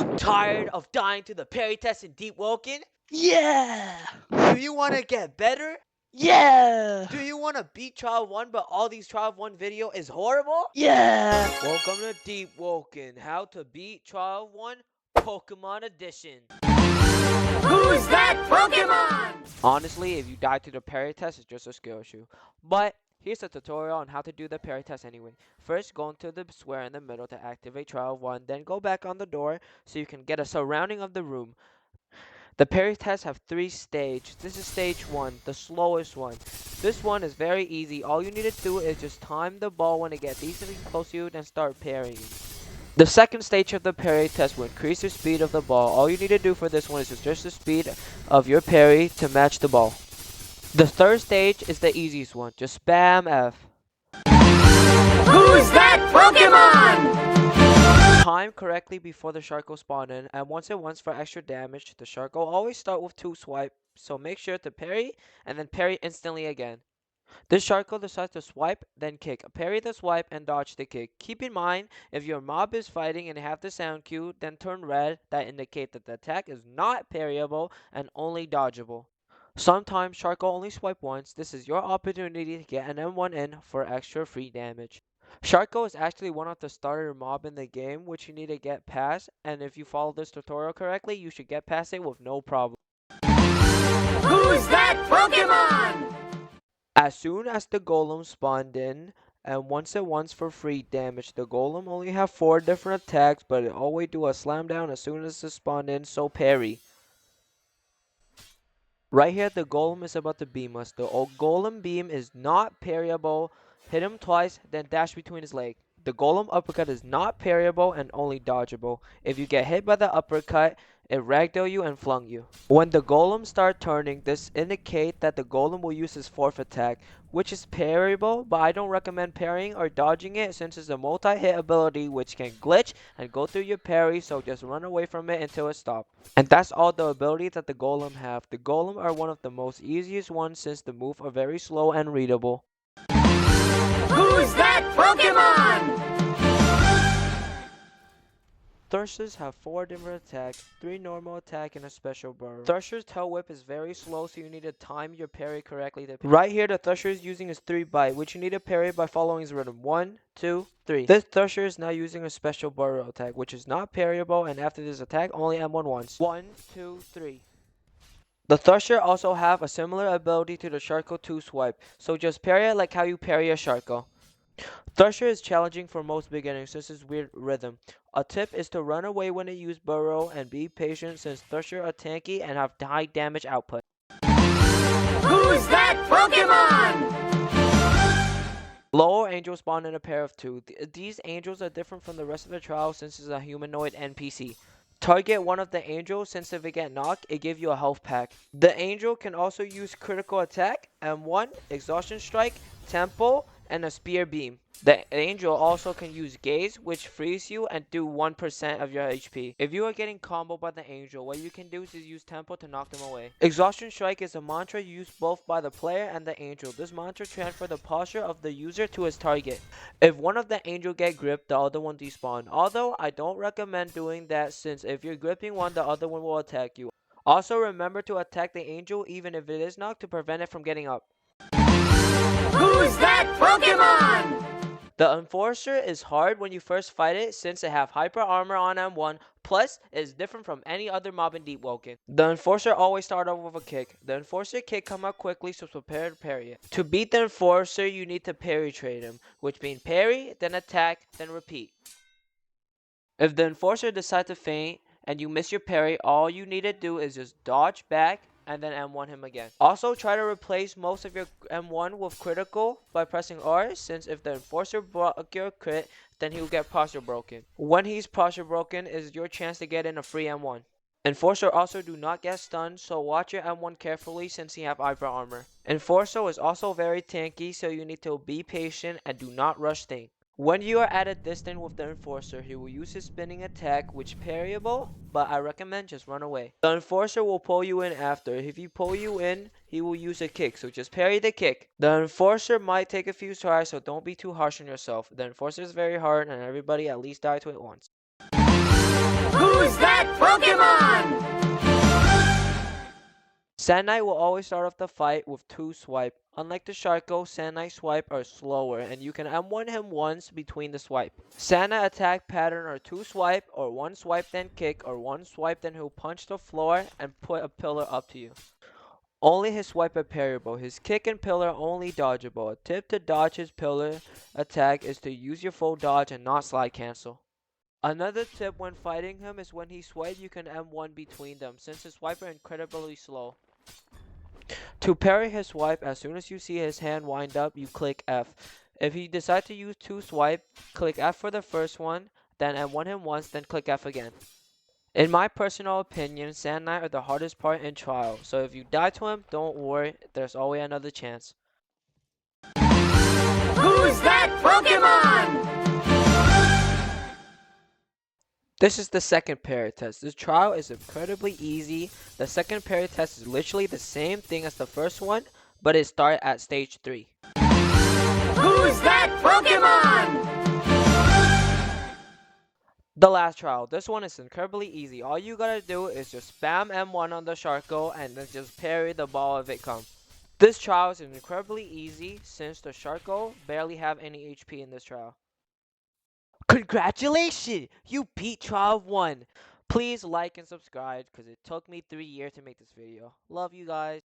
you tired of dying to the Parry test in Deepwoken? Yeah! Do you want to get better? Yeah! Do you want to beat Trial 1 but all these Trial 1 video is horrible? Yeah! Welcome to Deepwoken, how to beat Trial 1 Pokemon Edition. Who's that Pokemon? Honestly, if you die to the Parry test, it's just a skill issue. But here's a tutorial on how to do the Parry test anyway. First, go into the square in the middle to activate Trial 1, then go back on the door so you can get a surrounding of the room. The Parry tests have 3 stages. This is stage 1, the slowest one. This one is very easy. All you need to do is just time the ball when it gets decently close to you, then start parrying. The second stage of the parry test will increase the speed of the ball. All you need to do for this one is adjust the speed of your parry to match the ball. The third stage is the easiest one. Just spam F. Who's that Pokemon? Time correctly before the Sharko spawn in, and once for extra damage, the Sharko always start with 2 swipes, so make sure to parry and then parry instantly again. This Sharko decides to swipe, then kick. Parry the swipe and dodge the kick. Keep in mind, if your mob is fighting and have the sound cue, then turn red, that indicates that the attack is not parryable and only dodgeable. Sometimes Sharko only swipe once. This is your opportunity to get an M1 in for extra free damage. Sharko is actually one of the starter mob in the game, which you need to get past, and if you follow this tutorial correctly, you should get past it with no problem. Who's that Pokemon? As soon as the Golem spawned in, and once for free damage, the Golem only have 4 different attacks, but it always do a slam down as soon as it spawned in, so parry. Right here, the Golem is about to beam us. The Golem beam is not parryable. Hit him twice, then dash between his legs. The Golem uppercut is not parryable and only dodgeable. If you get hit by the uppercut, it ragdoll you and flung you. When the Golem start turning, this indicates that the Golem will use his 4th attack, which is parryable, but I don't recommend parrying or dodging it since it's a multi-hit ability which can glitch and go through your parry, so just run away from it until it stops. And that's all the abilities that the Golem have. The Golem are one of the most easiest ones since the moves are very slow and readable. Who's that Pokemon? Threshers have 4 different attacks, 3 normal attack and a special burrow. Thresher's tail whip is very slow, so you need to time your parry correctly. Right here, the Thresher is using his 3 bite, which you need to parry by following his rhythm. 1, 2, 3. This Thresher is now using a special burrow attack, which is not parryable, and after this attack, only M1 once. 1, 2, 3. The Thresher also have a similar ability to the Sharko 2 swipe, so just parry it like how you parry a Sharko. Thresher is challenging for most beginners since its weird rhythm. A tip is to run away when it use burrow and be patient since Thresher are tanky and have high damage output. Who's that Pokemon? Lower angels spawn in a pair of 2. These angels are different from the rest of the trial since it's a humanoid NPC. Target one of the angels since if it get knocked, it gives you a health pack. The angel can also use critical attack, M1, exhaustion strike, tempo, and a spear beam. The angel also can use gaze, which frees you and do 1% of your HP. If you are getting comboed by the angel, what you can do is use tempo to knock them away. Exhaustion strike is a mantra used both by the player and the angel. This mantra transfers the posture of the user to his target. If one of the angel get gripped, the other one despawn. Although I don't recommend doing that since if you're gripping one, the other one will attack you. Also remember to attack the angel even if it is knocked to prevent it from getting up. Who's that Pokemon? The Enforcer is hard when you first fight it since it have hyper armor on M1, plus it is different from any other mob in Deepwoken. The Enforcer always start off with a kick. The Enforcer kick come out quickly, so prepare to parry it. To beat the Enforcer, you need to parry trade him, which means parry, then attack, then repeat. If the Enforcer decides to feint and you miss your parry, all you need to do is just dodge back and then M1 him again. Also try to replace most of your M1 with critical by pressing R, since if the Enforcer broke your crit, then he will get posture broken. When he's posture broken is your chance to get in a free M1. Enforcer also do not get stunned, so watch your M1 carefully since he have hyper armor. Enforcer is also very tanky, so you need to be patient and do not rush things. When you are at a distance with the Enforcer, he will use his spinning attack, which parryable, but I recommend just run away. The Enforcer will pull you in after. If he pull you in, he will use a kick, so just parry the kick. The Enforcer might take a few tries, so don't be too harsh on yourself. The Enforcer is very hard, and everybody at least die to it once. Who's that Sand Knight will always start off the fight with 2 swipe. Unlike the Sharko, Sand Knight swipe are slower and you can M1 him once between the swipe. Sand Knight attack pattern are 2 swipe or 1 swipe then kick or 1 swipe then he'll punch the floor and put a pillar up to you. Only his swipe are parryable. His kick and pillar are only dodgeable. A tip to dodge his pillar attack is to use your full dodge and not slide cancel. Another tip when fighting him is when he swipes you can M1 between them since his swipe are incredibly slow. To parry his swipe, as soon as you see his hand wind up, you click F. If he decides to use 2 swipe, click F for the first one, then M1 him once, then click F again. In my personal opinion, Sand Knight are the hardest part in Trial, so if you die to him, don't worry, there's always another chance. Who's that Pokemon? This is the second parry test. This trial is incredibly easy. The second parry test is literally the same thing as the first one, but it starts at stage 3. Who's that Pokemon? The last trial. This one is incredibly easy. All you gotta do is just spam M1 on the Sharko and then just parry the ball if it comes. This trial is incredibly easy since the Sharko barely have any HP in this trial. Congratulations! You beat Trial 1! Please like and subscribe because it took me 3 years to make this video. Love you guys.